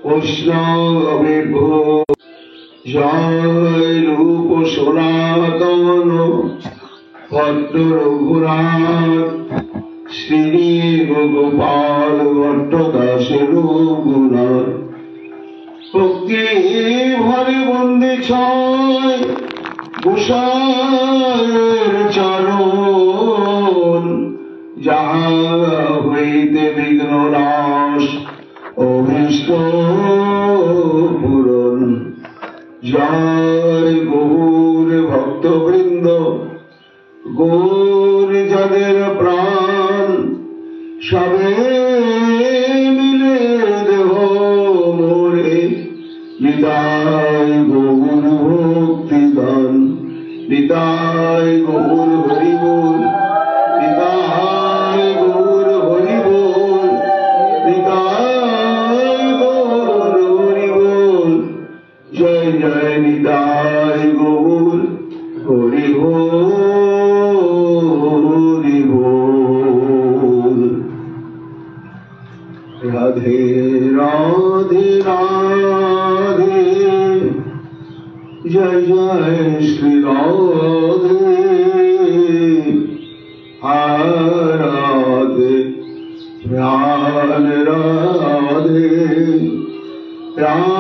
বৈষ্ণবেভ্যো জয় রূপ সনাতন ভট্ট রঘুনাথ শ্রী গোপাল ভট্ট দাস রঘুনাথ ভক্তি ভরে বন্দে ছয় গোসাইয়ের চরণ যাহা হইতে বিঘ্ন নাশ অভীষ্ট পূরণ। জয় গৌর ভক্তবৃন্দ গৌর যাদের প্রাণ সবে মিলে দেহ মোরে নিতাই গৌর ভক্তি দান নিতাই গৌর হরি বল নিতাই গৌর হরি বল নিতাই গৌর হরি বল জয় জয় নিতাই গৌর হরি বল হরি বল। রাধে রাধে রাধে জয় জয় শ্রী রাধে রাধে প্রাণ রাধে রাধে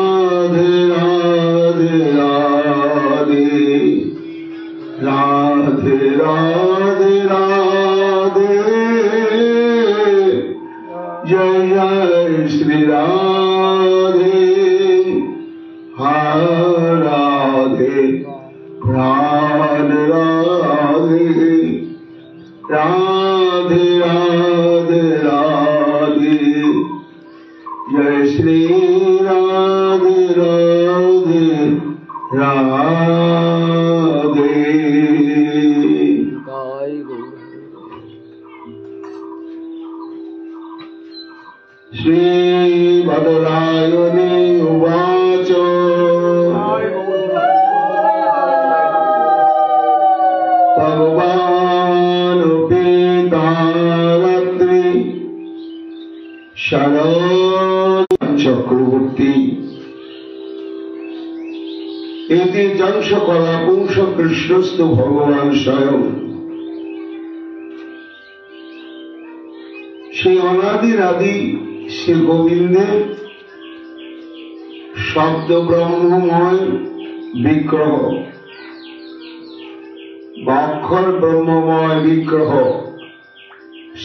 রাধে রাধে রাধে রাধে রাধে জয় জয় শ্রী রাধে রাধে প্রাণ রাধে রাধে রাধে রাধে জয় শ্রী রাধে রাধে রাধে। শ্রী বদলায়নে উবাচ ভগবান পিতারাত্রি শরৎ চক্রবর্তী এতে যংশ কলা পুংস কৃষ্ণস্থ ভগবান স্বয়ং সেই অনাদির আদি শ্রী গোবিন্দের শব্দ ব্রহ্মময় বিগ্রহ অক্ষর ব্রহ্মময় বিগ্রহ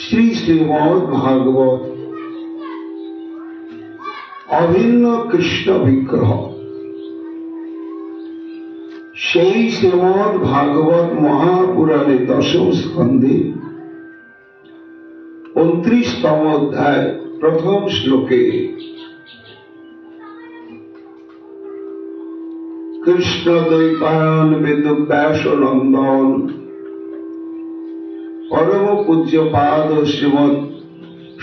শ্রী শ্রীমদ্ ভাগবত অভিন্ন কৃষ্ণ বিগ্রহ সেই শ্রীমদ্ ভাগবত মহাপুরাণে দশম স্কন্ধে 29তম অধ্যায় প্রথম শ্লোকে কৃষ্ণ দ্বৈপায়ন বেদব্যাস নন্দন পরম পূজ্য পাদ শ্রীমৎ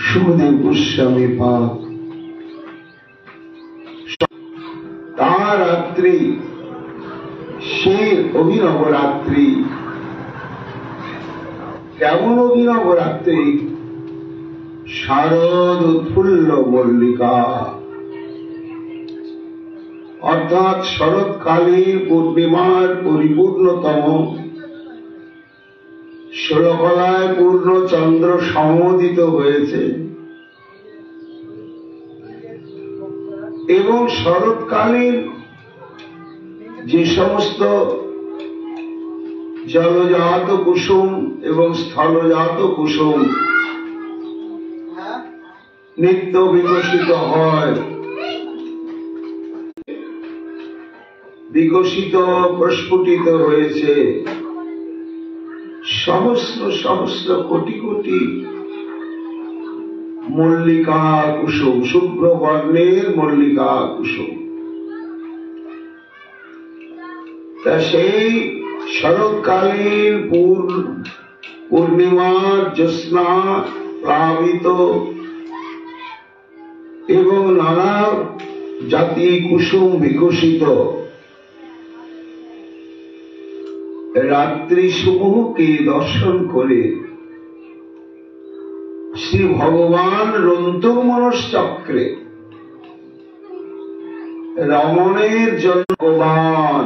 সুখদেব গোস্বামী পাদ তাঁর রাত্রি সেই অভিনব রাত্রি কেমন অভিনব রাত্রি শারদ উৎফুল্ল মল্লিকা অর্থাৎ শরৎকালীন পূর্ণিমার পরিপূর্ণতম ষোলকলায় পূর্ণ চন্দ্র সমোদিত হয়েছে এবং শরৎকালীন যে সমস্ত জলজাত কুসুম এবং স্থলজাত কুসুম নিত্য বিকশিত হয় বিকশিত প্রস্ফুটিত হয়েছে সহস্র সহস্র কোটি কোটি মল্লিকা কুসুম শুভ্র বর্ণের মল্লিকা কুসুম তা সেই শরৎকালীন পূর্ণিমার জ্যোৎস্না প্লাবিত এবং নানা জাতি কুসুম বিকশিত রাত্রি সমূহকে দর্শন করে শ্রী ভগবান রন্তমনস চক্রে রমণের জন্য ভগবান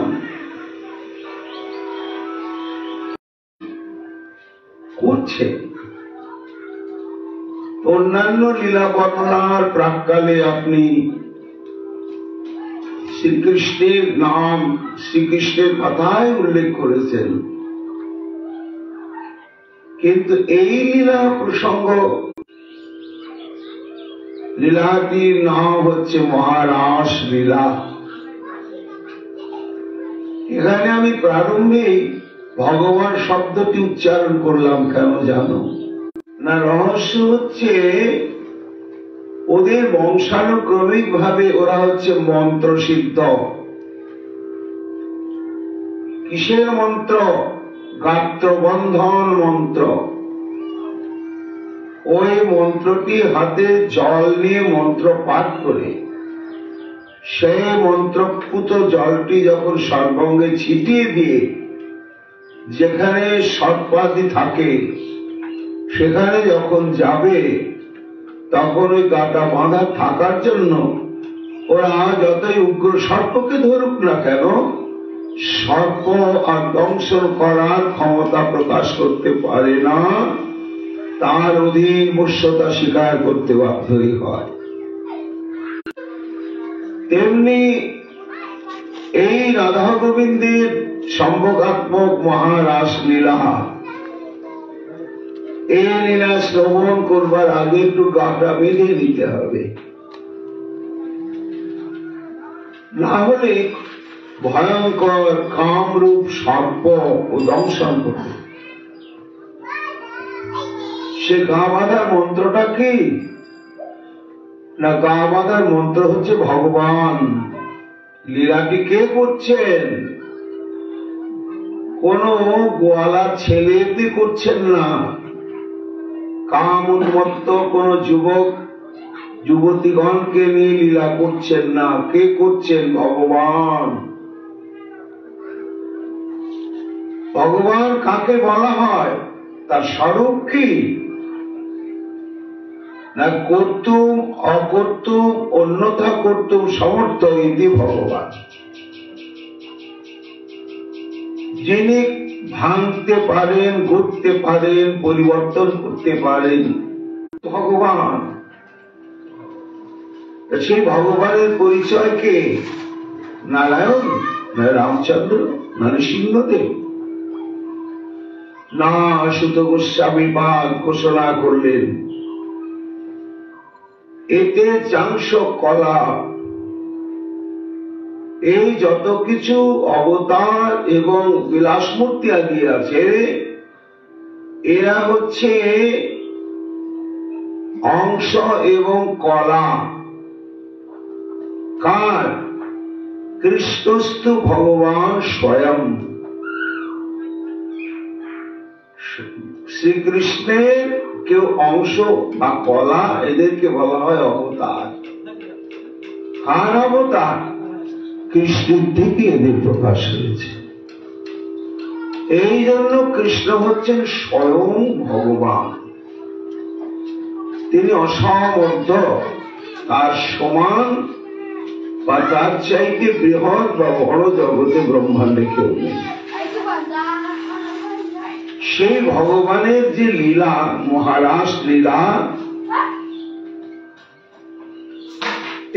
করছে। অন্যান্য লীলা বর্ণনার প্রাক্কালে আপনি শ্রীকৃষ্ণের নাম, শ্রীকৃষ্ণের কথাই উল্লেখ করেছেন, কিন্তু এই লীলা প্রসঙ্গ, লীলাটির নাম হচ্ছে মহারাস লীলা। এখানে আমি প্রারম্ভেই ভগবান শব্দটি উচ্চারণ করলাম কেন জানো না? রহস্য হচ্ছে ওদের বংশানুক্রমিক ভাবে ওরা হচ্ছে মন্ত্র সিদ্ধ। কিসের মন্ত্র? গাত্রবন্ধন মন্ত্র। ওই মন্ত্রটি হাতে জল নিয়ে মন্ত্র পাঠ করে সেই মন্ত্রপুত জলটি যখন সর্বাঙ্গে ছিটিয়ে দিয়ে যেখানে সর্পাদি থাকে সেখানে যখন যাবে, তখন ওই গাটা বাঁধা থাকার জন্য ওরা যতই উগ্র সর্পকে ধরুক না কেন, সর্প আর দংশন করার ক্ষমতা প্রকাশ করতে পারে না, তার অধীন বশ্যতা স্বীকার করতে বাধ্যই হয়। তেমনি এই রাধা গোবিন্দের সম্ভোগাত্মক মহারাস লীলা, এই লীলা শ্রবণ করবার আগে একটু গাটা বেঁধে নিতে হবে, না হলে ভয়ঙ্কর কামরূপ সর্প ও দংশন করবে। সে গা বাঁধার মন্ত্রটা কি না? গা বাঁধার মন্ত্র হচ্ছে ভগবান। লীলাটি কে করছেন? কোন গোয়ালার ছেলে এমনি করছেন না, কাম উন্মত্ত কোন যুবক যুবতীগণকে নিয়ে লীলা করছেন না। কে করছেন? ভগবান। ভগবান কাকে বলা হয়? তার স্বরূপ কি না? কর্তুম অকর্তুম অন্যথা কর্তুম সমর্থ ইতি ভগবান। যিনি ভাঙতে পারেন, গড়তে পারেন, পরিবর্তন করতে পারেন, ভগবান। সেই ভগবানের পরিচয় কে? নারায়ণ, না রামচন্দ্র, না নৃসিংহদেব? না, সুত গোস্বামী পাদ ঘোষণা করলেন এতে চাংশ কলা, এই যত কিছু অবতার এবং বিলাসমূর্তি আদি আছে, এরা হচ্ছে অংশ এবং কলা কার? কৃষ্ণস্তু ভগবান স্বয়ং। শ্রীকৃষ্ণের কেউ অংশ বা কলা, এদেরকে বলা হয় অবতার। কার অবতার? কৃষ্ণের থেকে এদের প্রকাশ হয়েছে। এই জন্য কৃষ্ণ হচ্ছেন স্বয়ং ভগবান। তিনি অসমর্থ, তার সমান বা তার চাইতে বৃহৎ বা বড় জগতে ব্রহ্মাণ্ডে কেউ নেই। সেই ভগবানের যে লীলা, মহারাস লীলা,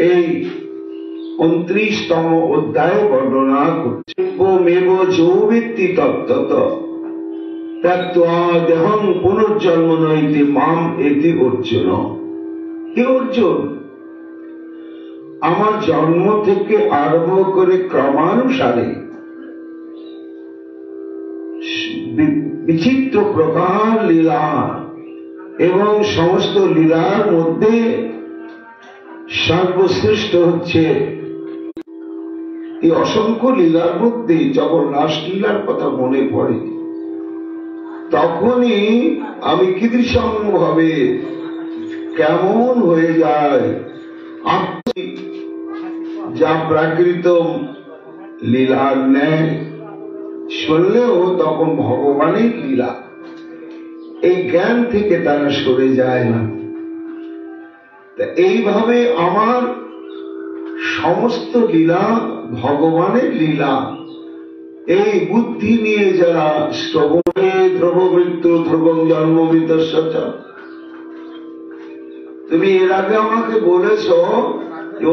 এই 29তম অধ্যায় বর্ণনা করছে। মেব যৌবিত্তি তত্ত্বত ত্যক্ত্বা দেহং পুনর্জন্ম নৈতি মাম এতি অর্জুন। হে অর্জুন, আমার জন্ম থেকে আরম্ভ করে ক্রমানুসারে বিচিত্র প্রকার লীলা এবং সমস্ত লীলার মধ্যে সর্বশ্রেষ্ঠ হচ্ছে এই অসংখ্য লীলার মধ্যে যখন রাসলীলার কথা মনে পড়ে, তখনই আমি কীদৃশং ভাবে কেমন হয়ে যায় যা প্রাকৃত লীলার ন্যায় শুনলেও তখন ভগবানের লীলা, এই জ্ঞান থেকে তারা সরে যায় না। এইভাবে আমার সমস্ত লীলা ভগবানের লীলা। এই বুদ্ধি নিয়ে যারা শ্রবণে ধ্রুব মৃত্যু ধ্রুবং জন্ম বিতস্য, তুমি এর আগে আমাকে বলেছ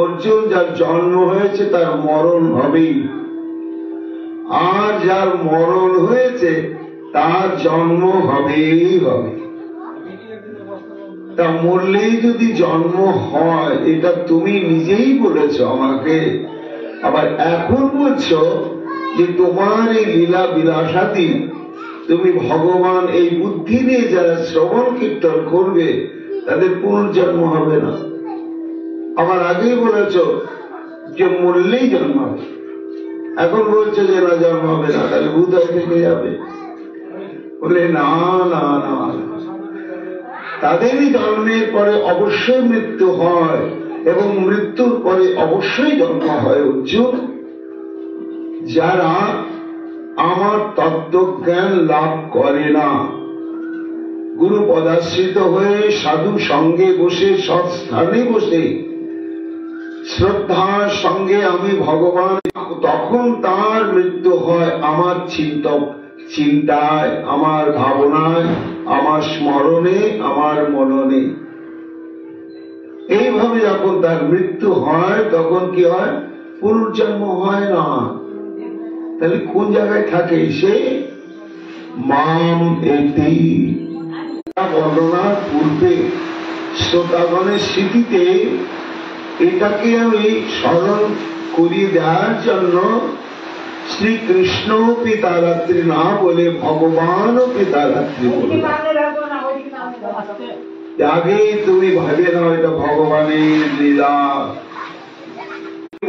অর্জুন যার জন্ম হয়েছে তার মরণ হবেই, আর যার মরণ হয়েছে তার জন্ম হবেই হবে। তা মরলেই যদি জন্ম হয় এটা তুমি নিজেই বলেছ আমাকে, আবার এখন বলছো যে তোমার এই লীলা বিলাসাদি তুমি ভগবান এই বুদ্ধি নিয়ে যারা শ্রবণ কীর্তন করবে তাদের পুনর্জন্ম হবে না। আবার আগেই বলেছ যে মরলেই জন্ম হবে, এখন বলছো যে না জন্ম হবে না, তাহলে ভূত থেকে যাবে। বলে না না না, তাদেরই জন্মের পরে অবশ্যই মৃত্যু হয় এবং মৃত্যুর পরে অবশ্যই জন্ম হয় অর্জুন। যারা আমার তত্ত্বজ্ঞান লাভ করে না, গুরু পদাশ্রিত হয়ে সাধু সঙ্গে বসে সৎস্থানে বসে শ্রদ্ধার সঙ্গে আমি ভগবান, তখন তার মৃত্যু হয় আমার চিন্তায়, আমার ভাবনায়, আমার স্মরণে, আমার মননে। এইভাবে যখন তার মৃত্যু হয় তখন কি হয়? পুনর্জন্ম হয় না। তাহলে কোন জায়গায় থাকে সে? মাম এতি বর্ণনার পূর্বে শ্রোতাগণের স্মৃতিতে এটাকে আমি স্মরণ করিয়ে দেওয়ার জন্য শ্রীকৃষ্ণ পিতারাত্রি না বলে ভগবান পিতারাত্রি বলে। আগে তুমি ভাবে না এটা ভগবানের লীলা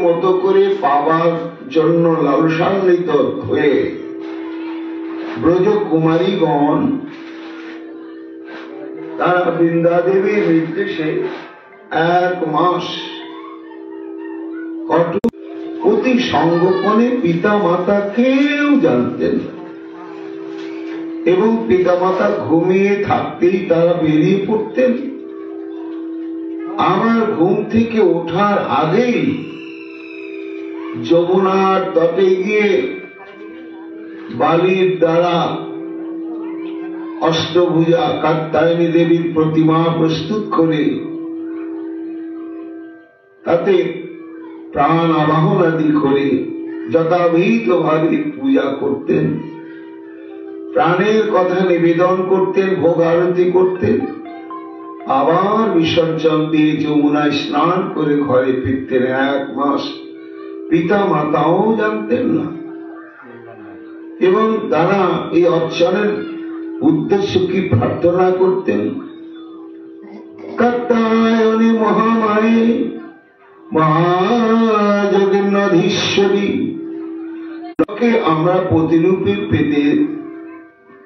মতো করে পাওয়ার জন্য লালসান্বিত হয়ে ব্রজ কুমারীগণ তারা বৃন্দা দেবীর নির্দেশে 1 মাস অতি সংগোপনে পিতা মাতা কেউ জানতেন না, এবং পিতা মাতা ঘুমিয়ে থাকতেই তারা বেরিয়ে পড়তেন। আমার ঘুম থেকে ওঠার আগেই যমুনার তটে গিয়ে বালির দ্বারা অষ্টভুজা কাত্যায়নী দেবীর প্রতিমা প্রস্তুত করে তাতে প্রাণ আবাহন আদি করে যথাবিহিত ভাবে পূজা করতেন, প্রাণের কথা নিবেদন করতেন, ভোগ আরতি করতেন, আবার বিসর্জন দিয়ে যমুনায় স্নান করে ঘরে ফিরতেন। 1 মাস পিতা মাতাও জানতেন না, এবং তারা এই অর্চনের উদ্দেশ্য কি প্রার্থনা করতেন? কাত্যায়নী মহামায়ে মহাজগন্নাধীশ্বরী, আমরা প্রতিরূপে পেতে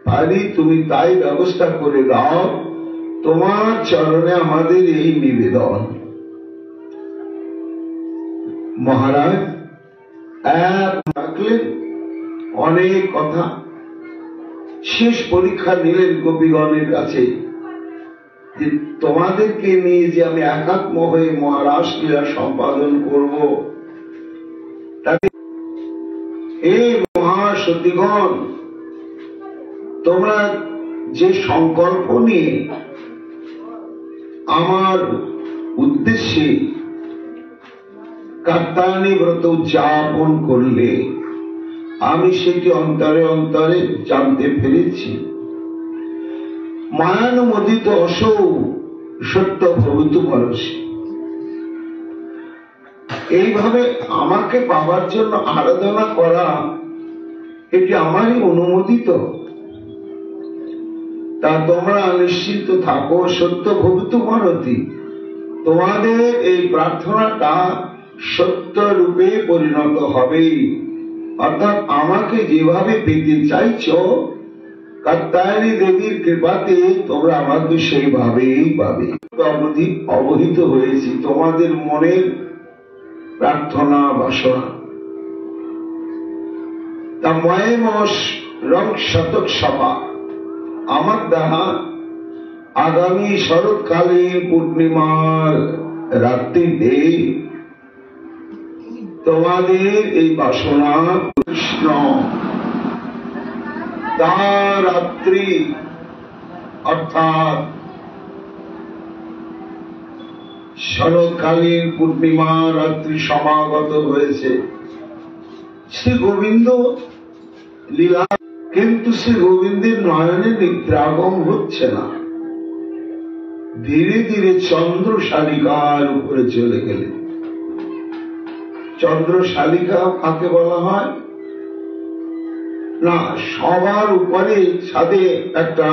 পারি, তুমি তাই ব্যবস্থা করে দাও, তোমার চরণে আমাদের এই নিবেদন। মহারাজ রাখলেন অনেক কথা, শেষ পরীক্ষা নিলেন গোপীগণের কাছে যে তোমাদেরকে নিয়ে যে আমি একাত্ম হয়ে মহারাজ লীলা সম্পাদন করব, এই মহাসতীগণ তোমরা যে সংকল্প নিয়ে আমার উদ্দেশ্যে কাত্যায়নী ব্রত উদযাপন করলে, আমি সেটি অন্তরে অন্তরে জানতে পেরেছি। মায়ানুমোদিত অসৌ সত্য প্রভূত মনসী, এইভাবে আমাকে পাবার জন্য আরাধনা করা এটি আমারই অনুমোদিত। তা তোমরা নিশ্চিন্ত থাকো, সত্য ভবিত মনতি, তোমাদের এই প্রার্থনাটা সত্য রূপে পরিণত হবে। অর্থাৎ আমাকে যেভাবে পেতে চাইছো কাত্যায়নী দেবীর কৃপাতে তোমরা আমাকে সেইভাবেই পাবে। অবহিত হয়েছি তোমাদের মনের প্রার্থনা বাসনা। তা ময়ে মস রং শতক সভা আমার দ্বারা আগামী শরৎকালীন পূর্ণিমার রাত্রিতে তোমাদের এই বাসনা কৃষ্ণ তার রাত্রি অর্থাৎ শরৎকালীন পূর্ণিমা রাত্রি সমাগত হয়েছে। শ্রী গোবিন্দ লীলা, কিন্তু শ্রী গোবিন্দের নয়নে নিদ্রাগম হচ্ছে না। ধীরে ধীরে চন্দ্রশালিকার উপরে চলে গেলেন। চন্দ্রশালিকা কাকে বলা হয়? না, সবার উপরে ছাদে একটা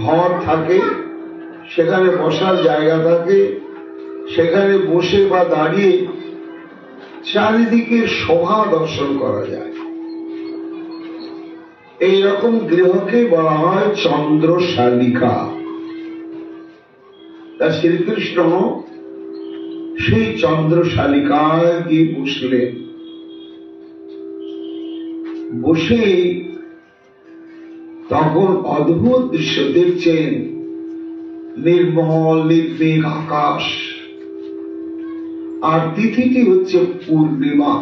ঘর থাকে, সেখানে বসার জায়গা থাকে, সেখানে বসে বা দাঁড়িয়ে চারিদিকে শোভা দর্শন করা যায়। এইরকম গৃহকে বলা হয় চন্দ্রশালিকা। তা শ্রীকৃষ্ণ সেই চন্দ্রশালিকায় গিয়ে বসলেন। বসে তখন অদ্ভুত দৃশ্য দেখছেন। নির্মল নির্মেঘ আকাশ, আর তিথিটি হচ্ছে পূর্ণিমা।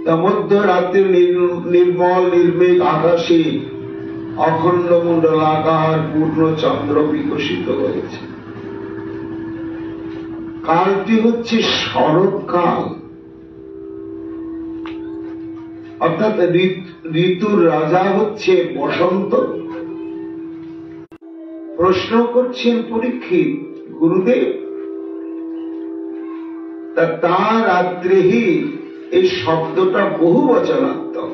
তা মধ্যরাত্রে নির্মল নির্মেঘ আকাশে অখণ্ড মণ্ডলাকার পূর্ণ চন্দ্র বিকশিত হয়েছে। কালটি হচ্ছে শরৎকাল, অর্থাৎ ঋতুর রাজা হচ্ছে বসন্ত। প্রশ্ন করছেন পরীক্ষিত, গুরুদেব তা রাত্রিহি, এই শব্দটা বহু বচনাত্মক।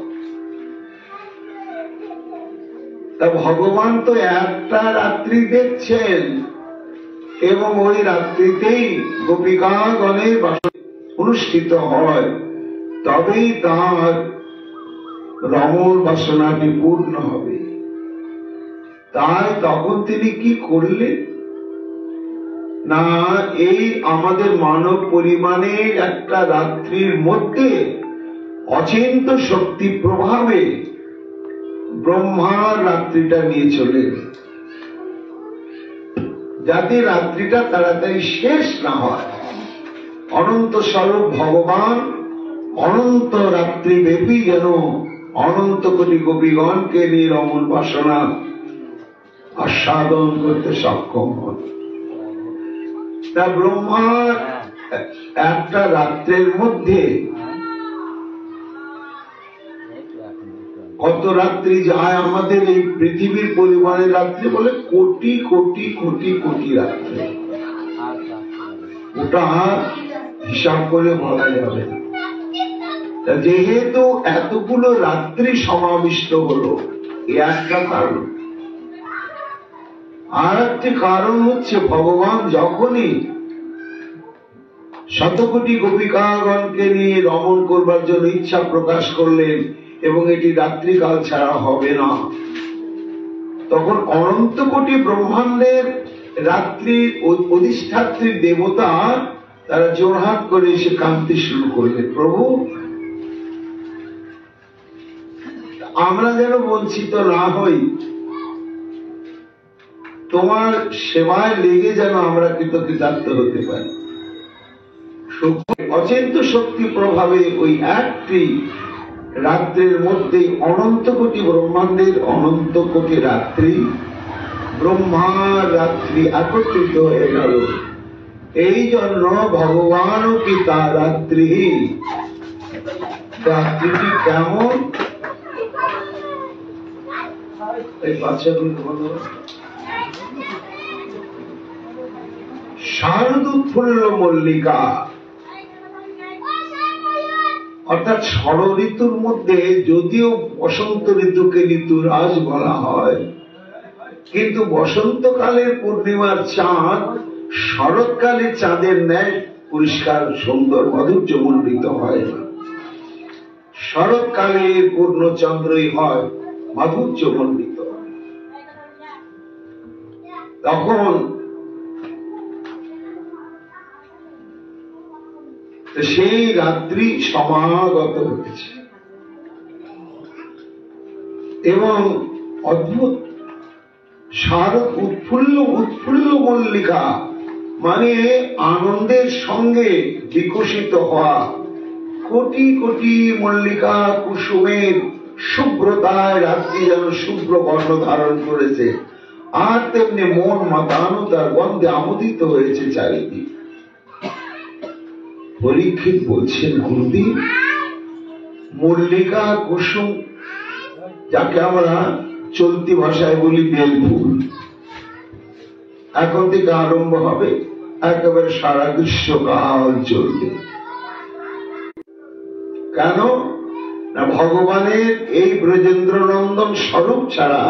তা ভগবান তো একটা রাত্রি দেখছেন এবং ওই রাত্রিতেই গোপিকাগণের অনুষ্ঠিত হয়, তবেই তার রমণ বাসনাটি পূর্ণ হবে। তাই তখন তিনি কি করলেন না, এই আমাদের মানব পরিমাণের একটা রাত্রির মধ্যে অচিন্ত শক্তি প্রভাবে ব্রহ্মার রাত্রিটা নিয়ে চলে, যাতে রাত্রিটা তাড়াতাড়ি শেষ না হয়। অনন্ত স্বরূপ ভগবান অনন্ত রাত্রি ব্যাপী যেন অনন্ত কোটি গোপীগণকে নিয়ে রমণ বাসনা আস্বাদন করতে সক্ষম হন। তা ব্রহ্মার একটা রাত্রের মধ্যে কত রাত্রি যায়? আমাদের এই পৃথিবীর পরিমাণের রাত্রি বলে কোটি কোটি কোটি কোটি রাত্রি। ওটা হিসাব করে বলা যাবে না। যেহেতু এতগুলো রাত্রি সমাবিষ্ট হলো, একটা কারণ। আর একটি কারণ হচ্ছে ভগবান যখনই শতকোটি গোপিকাগণকে নিয়ে রমণ করবার জন্য ইচ্ছা প্রকাশ করলেন এবং এটি রাত্রিকাল ছাড়া হবে না, তখন অনন্ত কোটি ব্রহ্মাণ্ডের রাত্রির অধিষ্ঠাত্রী দেবতা তারা জোরহাট করে এসে কাঁদতে শুরু করলেন, প্রভু আমরা যেন বঞ্চিত না হই, তোমার সেবায় লেগে যেন আমরা কৃতকৃতার্থ হতে পারি। অচিন্ত শক্তি প্রভাবে ওই একটি রাত্রের মধ্যে অনন্ত কোটি ব্রহ্মাণ্ডের অনন্ত কোটি রাত্রি, ব্রহ্মার রাত্রি একত্রিত হয়ে গেল। এই জন্য ভগবানও কি তার রাত্রি, রাত্রিটি কেমন? এই বাচ্চাগুলো শারদোৎফুল্ল মল্লিকা, অর্থাৎ ষড় ঋতুর মধ্যে যদিও বসন্ত ঋতুকে ঋতুরাজ বলা হয়, কিন্তু বসন্তকালের পূর্ণিমার চাঁদ শরৎকালে চাঁদের ন্যায় পরিষ্কার সুন্দর মাধুর্যমণ্ডিত হয় না। শরৎকালের পূর্ণচন্দ্রই হয় মাধুর্যমণ্ডিত। তখন সেই রাত্রি সমাগত হয়েছে এবং অদ্ভুত শারদ উৎফুল্ল উৎফুল্ল মল্লিকা মানে আনন্দের সঙ্গে বিকশিত হওয়া। কোটি কোটি মল্লিকা কুসুমের শুভ্রতায় রাত্রি যেন শুভ্র বর্ণ ধারণ করেছে, আর তেমনি মন মাতানো তার গন্ধে আমোদিত হয়েছে চারিদিক। পরীক্ষিত বলছেন, গুরুদেব, মল্লিকা কুসুম, যাকে আমরা চলতি ভাষায় বলি বেলফুল, এখন থেকে আরম্ভ হবে, একেবারে সারা গ্রীষ্মকাল চলবে। কেন না, ভগবানের এই ব্রজেন্দ্র নন্দন স্বরূপ ছাড়া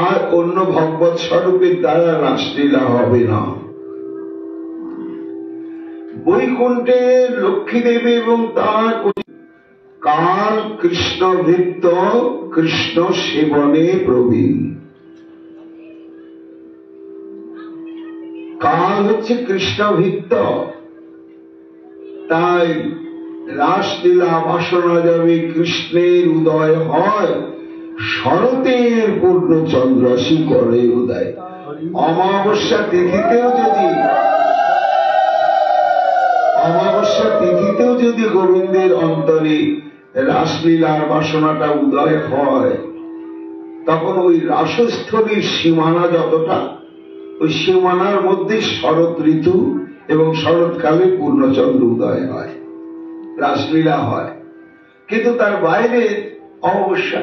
আর অন্য ভগবত স্বরূপের দ্বারা রাসলীলা হবে না। বৈকুণ্ঠে লক্ষ্মী দেবী এবং তার কাল কৃষ্ণ ভৃত্য, কৃষ্ণ সেবনে প্রবীণ। কাল হচ্ছে কৃষ্ণ ভৃত্য, তাই রাসলীলা বাসনা যাবে কৃষ্ণের উদয় হয়, শরতের পূর্ণচন্দ্র শিকরে উদয়। অমাবস্যা তিথিতেও যদি গোবিন্দের অন্তরে রাসলীলার বাসনাটা উদয় হয়, তখন ওই রাসস্থলীর সীমানা যতটা, ওই সীমানার মধ্যে শরৎ ঋতু এবং শরৎকালে পূর্ণচন্দ্র উদয় হয়, রাসলীলা হয়। কিন্তু তার বাইরে অমাবস্যা।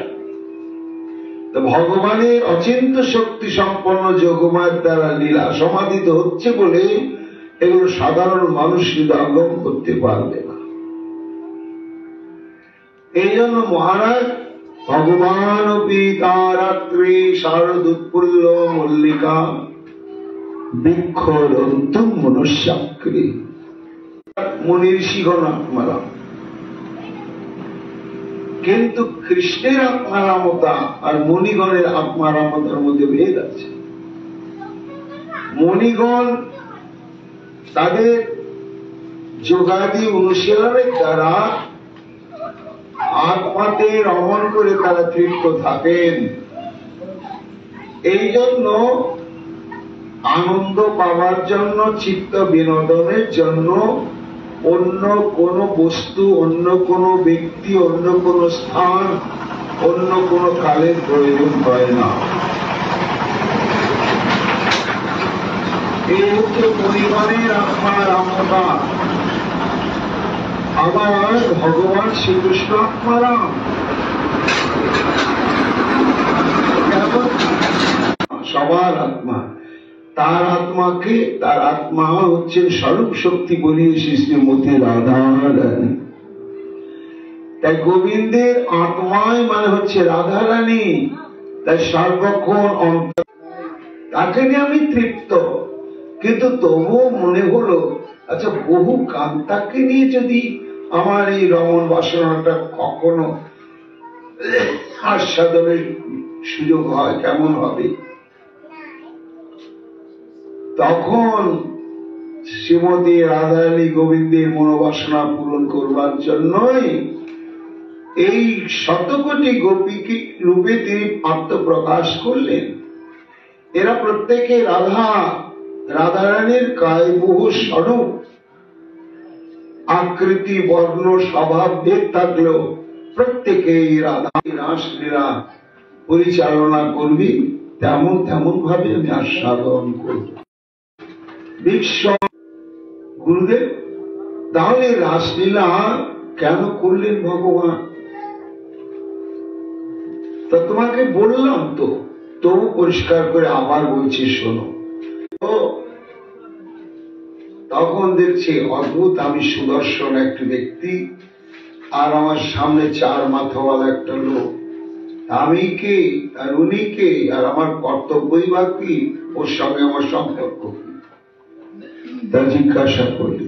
তো ভগবানের অচিন্ত শক্তি সম্পন্ন যোগমায়ের দ্বারা লীলা সমাধিত হচ্ছে বলে এগুলো সাধারণ মানুষ হৃদয়ঙ্গম করতে পারবে না। এই জন্য মহারাজ ভগবান পিতারাত্রি শারদুৎপুল্ল মল্লিকা বৃক্ষরন্তুম মনুষ্যাক্রী। মনির শিগণ আত্মারাম, কিন্তু কৃষ্ণের আত্মারামতা আর মণিগণের আত্মারামতার মধ্যে ভেদ আছে। মণিগণ তাদের যোগাদি অনুশীলনের দ্বারা আত্মাতে রমণ করে তারা তৃপ্ত থাকেন। এই জন্য আনন্দ পাওয়ার জন্য, চিত্ত বিনোদনের জন্য অন্য কোন বস্তু, অন্য কোন ব্যক্তি, অন্য কোন স্থান, অন্য কোন কালের প্রয়োজন হয় না। এই হচ্ছে পরিবারের আত্মার আত্মতা। আবার ভগবান শ্রীকৃষ্ণ আত্মারাম, সবার আত্মা, তার আত্মাকে, তার আত্মা হচ্ছে স্বরূপ শক্তি বলিয়েছে শ্রীমতী রাধা রানী। তাই গোবিন্দের আত্মায় মানে হচ্ছে রাধা রানী। তাই সর্বক্ষণ অন্তর তাকে নিয়ে আমি তৃপ্ত, কিন্তু তবুও মনে হলো, আচ্ছা বহু কান্তাকে নিয়ে যদি আমার এই রমণ বাসনাটা কখনো আস্বাদনের সুযোগ হয় কেমন হবে। তখন শ্রীমতী রাধারানী গোবিন্দের মনোবাসনা পূরণ করবার জন্যই এই শতকোটি গোপীকে রূপে তিনি আত্মপ্রকাশ করলেন। এরা প্রত্যেকে রাধারানীর কায়বহ স্বরূপ। আকৃতি, বর্ণ, স্বভাব ভেদ থাকলেও প্রত্যেকেই রাধা রাসলীলা পরিচালনা করবি, তেমন তেমন ভাবে আমি আস্বাদন করব। বিশ্ব গুরুদেব, তাহলে রাসলীলা কেন করলেন ভগবান? তা তোমাকে বললাম তো, তবু পরিষ্কার করে আবার বলছি শোনো। তখন দেখছি অদ্ভুত, আমি সুদর্শন একটি ব্যক্তি, আর আমার সামনে চার মাথাওয়ালা একটা লোক। আমি কে আর উনি কে, আর আমার কর্তব্যই বা কি, ওর সঙ্গে আমার সম্পর্ক কি, তা জিজ্ঞাসা করলি।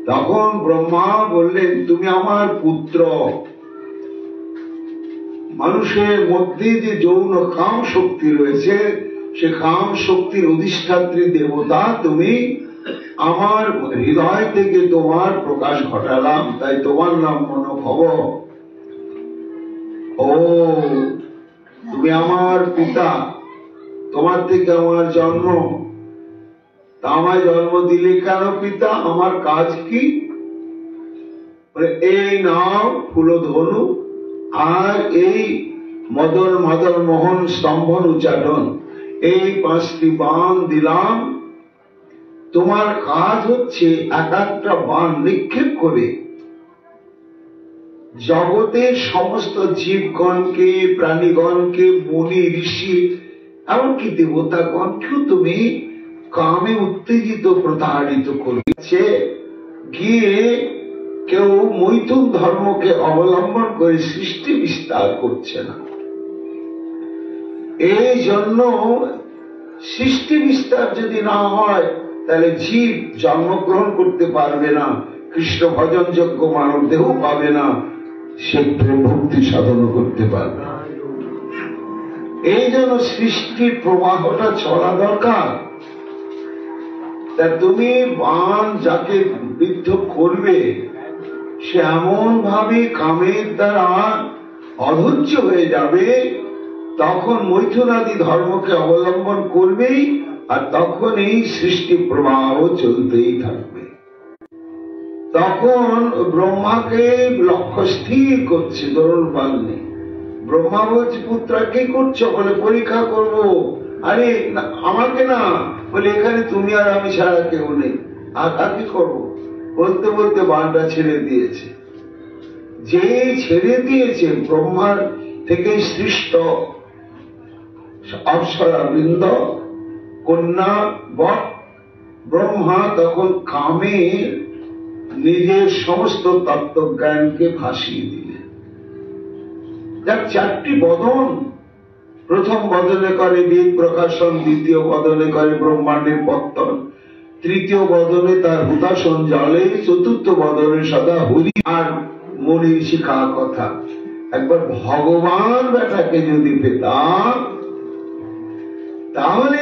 তখন ব্রহ্মা বললেন, তুমি আমার পুত্র। মানুষের মধ্যে যে যৌন কাম শক্তি রয়েছে, সে কাম শক্তির অধিষ্ঠাত্রী দেবতা তুমি। আমার হৃদয় থেকে তোমার প্রকাশ ঘটালাম, তাই তোমার নাম মনোভব। ও তুমি আমার পিতা, তোমার থেকে আমার জন্ম, তা আমায় জন্ম দিলে কেন পিতা, আমার কাজ কি? এই নাও ফুলধনু আর এই মদন মদন মোহন স্তম্ভন উচ্চাটন, এই 5টি বাণ দিলাম। তোমার কাজ হচ্ছে এক একটা বাণ নিক্ষেপ করে জগতের সমস্ত জীবগণকে, প্রাণীগণকে, মুনি ঋষি এমনকি দেবতাগণকেও তুমি কামে উত্তেজিত প্রতারিত করছে। গিয়ে কেউ মৈথুন ধর্মকে অবলম্বন করে সৃষ্টি বিস্তার করছে না। এই জন্য সৃষ্টি বিস্তার যদি না হয় তাহলে জীব জন্মগ্রহণ করতে পারবে না, কৃষ্ণ ভজন যোগ্য মানব দেহ পাবে না, সে প্রেম ভক্তি সাধন করতে পারবে না। এই জন্য সৃষ্টির প্রবাহটা চলা দরকার। তা তুমি বাণ যাকে বিদ্ধ করবে সে এমন ভাবে কামের দ্বারা অধৈর্য হয়ে যাবে, তখন মৈথুনাদি ধর্মকে অবলম্বন করবেই, আর তখন এই সৃষ্টি প্রবাহ চলতেই থাকবে। তখন ব্রহ্মাকে লক্ষ্য স্থির করছে দরুলপাল নেই। ব্রহ্মা বলছে পুত্রা কি করছো? বলে পরীক্ষা করব। আরে আমাকে না, বলে এখানে তুমি আর আমি ছাড়া কেউ নেই, আর কি করবো? বলতে বলতে বাণটা ছেড়ে দিয়েছে। যে ছেড়ে দিয়েছে ব্রহ্মার থেকে সৃষ্ট অপ্সরা বৃন্দ, কন্যা বট, ব্রহ্মা তখন কামে নিজের সমস্ত তত্ত্বজ্ঞানকে ভাসিয়ে দিলেন। যার 4টি বদন, প্রথম বদনে করে বেদ প্রকাশন, দ্বিতীয় বদনে করে ব্রহ্মাণ্ডের পত্তন, তৃতীয় বদনে তার হুতাসন জলে, চতুর্থ বদনে সদা হরি আর মনির শিখা কথা। একবার ভগবান বেটাকে যদি পেতাম তাহলে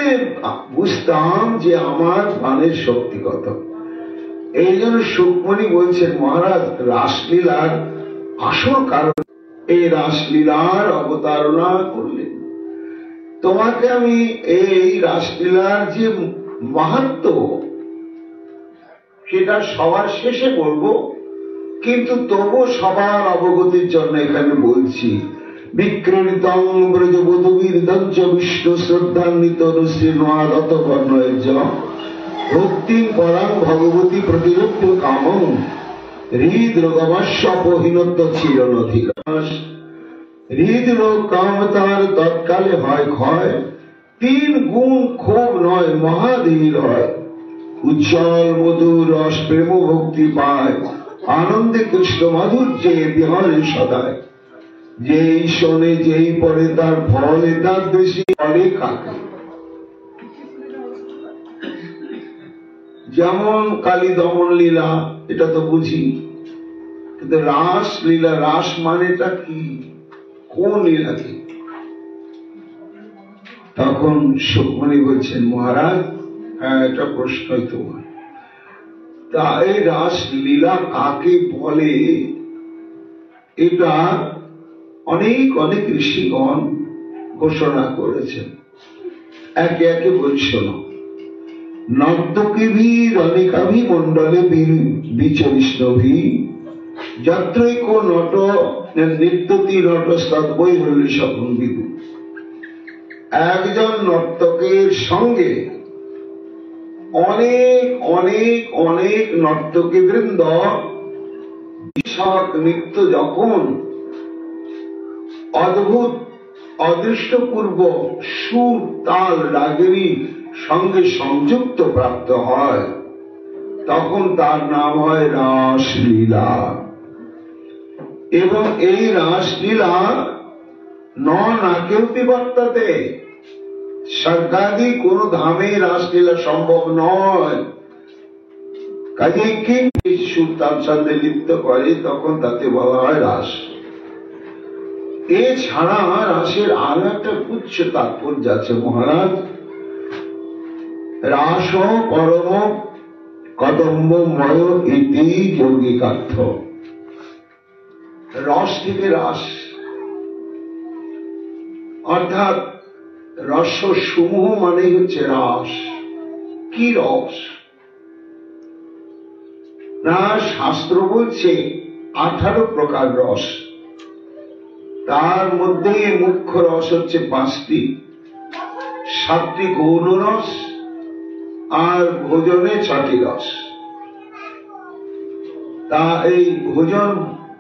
বুঝতাম যে আমার বাণের শক্তি কত। এই জন্য সুকমণি বলছেন মহারাজ রাসলীলার আসল কারণ এই রাসলীলার অবতারণা করলেন। তোমাকে আমি এই রাসলীলার যে মাহাত্ম্য সেটা সবার শেষে বলবো, কিন্তু তবু সবার অবগতির জন্য এখানে বলছি। বিক্রীড়িতং ব্রজবধূবির্দঞ্চ বিষ্ণু শ্রদ্ধান্বিত শ্রীনাথ বর্ণয়জ ভক্তিং পরাং ভগবতী প্রতিরূপ্য কামং হৃদরোগমস্যপহীনত্ব চিরনধিরাস। হৃদরোগ কাম তার তৎকালে হয় ক্ষয়, 3 গুণ ক্ষোভ নয় মহাধীর হয়। উজ্জ্বল মধুর রস প্রেম ভক্তি পায়, আনন্দে কৃষ্ণ মাধুর্যে বিহরে সদায়। যেই শোনে যেই পড়ে তার ফল তার বেশি ফলে কাকে। যেমন কালী দমন লীলা, এটা তো বুঝি, কিন্তু রাস লীলা, রাস মানেটা কি, কোন লীলা কি? তখন সুকমণি বলছেন মহারাজ হ্যাঁ এটা প্রশ্নই তোমার। তা এই রাস লীলা কাকে বলে এটা অনেক অনেক ঋষিগণ ঘোষণা করেছেন। একে একে বলছো না। নর্তকীভি রণিকাভি মন্ডলে বিচরিষ্ণভি যত্রৈক নট নৃত্যতি নটস্তদ্বৈ হইল স্বপন বিভু। একজন নর্তকের সঙ্গে অনেক অনেক অনেক নর্তকী বৃন্দ নৃত্য যখন অদ্ভুত অদৃষ্টপূর্ব সুর তাল রাগেরই সঙ্গে সংযুক্ত প্রাপ্ত হয়, তখন তার নাম হয় রাসলীলা। এবং এই রাসলীলা না কেউ বর্তাতে, স্বর্গাদি কোন ধামে রাসলীলা সম্ভব নয়। কাজে কি সুর তাল ছন্দে লিপ্ত করে তখন তাতে বলা হয় রাস। এছাড়া রাসের আরো একটা উচ্চ তাৎপর্য আছে মহারাজ। রাস পরম কদম্বময় ইতি যৌগিকার্থ। রস থেকে রাস, অর্থাৎ রস সমূহ মানে হচ্ছে রাস। কি রস? না, শাস্ত্র বলছে 18 প্রকার রস। তার মধ্যে মুখ্য রস হচ্ছে 5টি, 7টি গৌণ রস আর ভোজনে 6টি রস। তা এই ভোজন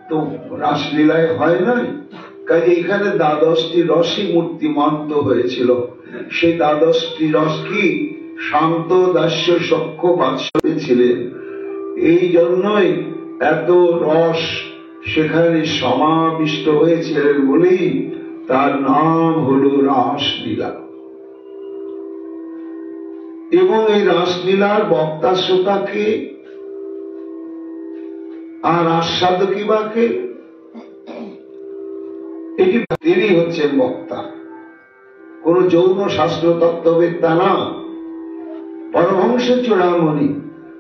তো রাসলীলায় হয় নয়, কাজে এখানে 12টি রসই মূর্তিমন্ত হয়েছিল। সেই 12টি রস কি? শান্ত, দাস্য, সখ্য, বাৎসল্য ছিলেন। এই জন্যই এত রস সেখানে সমাবিষ্ট হয়েছিলেন বলেই তার নাম হলো রাসলীলা। এবং এই রাসলীলার বক্তা শ্রোতাকে আর আস্বাদকী বাকে, তিনি হচ্ছেন বক্তা, কোন যৌন শাস্ত্র তত্ত্ববেত্তা না, পরমহংস চূড়ামণি।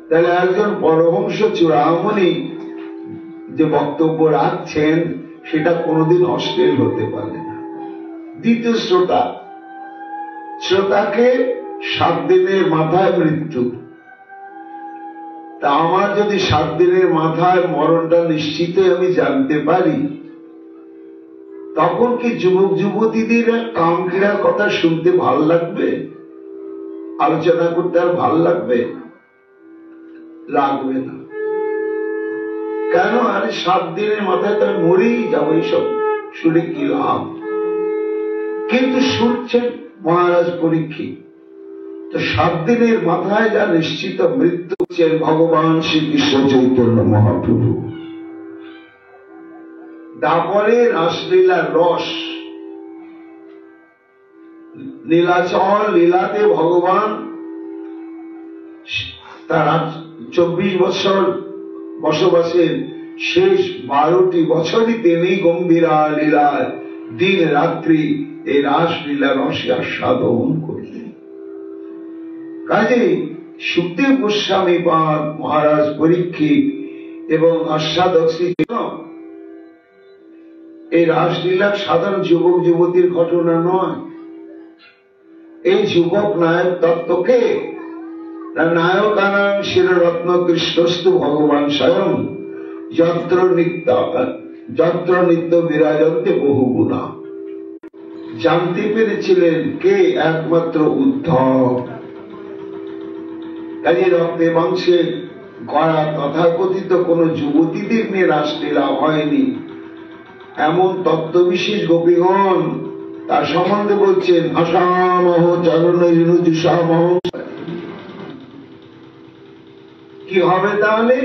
তাহলে একজন পরমহংস চূড়ামণি যে বক্তব্য রাখছেন সেটা কোনোদিন অশ্লীল হতে পারে না। দ্বিতীয় শ্রোতা, শ্রোতাকে 7 দিনের মাথায় মৃত্যু। তা আমার যদি 7 দিনের মাথায় মরণটা নিশ্চিত আমি জানতে পারি, তখন কি যুবক যুবতীদের কামক্রীড়ার কথা শুনতে ভাল লাগবে? আলোচনা করতে আর ভাল লাগবে? লাগবে না। কেন? আরে 7 দিনের মাথায় তার মরেই যাবো, এইসব শুনে কি লাভ? কিন্তু শুনছেন মহারাজ পরীক্ষিত, তো 7 দিনের মাথায় যা নিশ্চিত মৃত্যু হচ্ছেন ভগবান শ্রীকৃষ্ণ চৈতন্য মহাপ্রভু। তারপরে রাসলীলার রস, নীলাচল লীলাতে ভগবান তারা 24 বছর বসবাসের শেষ 12টি বছরই তিনি গম্ভীরা লীলায় দিন রাত্রি এই রাসলীলা রসে আস্বাদন করলেন। কাজে সুখদেব গোস্বামী পাদ, মহারাজ পরীক্ষিত এবং আস্বাদক শ্রীকৃষ্ণ, এই রাসলীলা সাধারণ যুবক যুবতীর ঘটনা নয়। এই যুবক নায়ক তত্ত্বকে নায়কানাং শিররত্ন কৃষ্ণস্তু ভগবান স্বয়ং যত্র নিত্য বিরাজন্তে বহু গুণা জানতে পেরেছিলেন কে? একমাত্র উদ্ধব। কাজে রক্তে মাংসে গড়া তথাকথিত কোন যুবতীদের নিয়ে রাসলীলা হয়নি। এমন তত্ত্ববিশেষ গোপীগণ তার সম্বন্ধে বলছেন আসামহ চরণ। কি হবে তাহলে?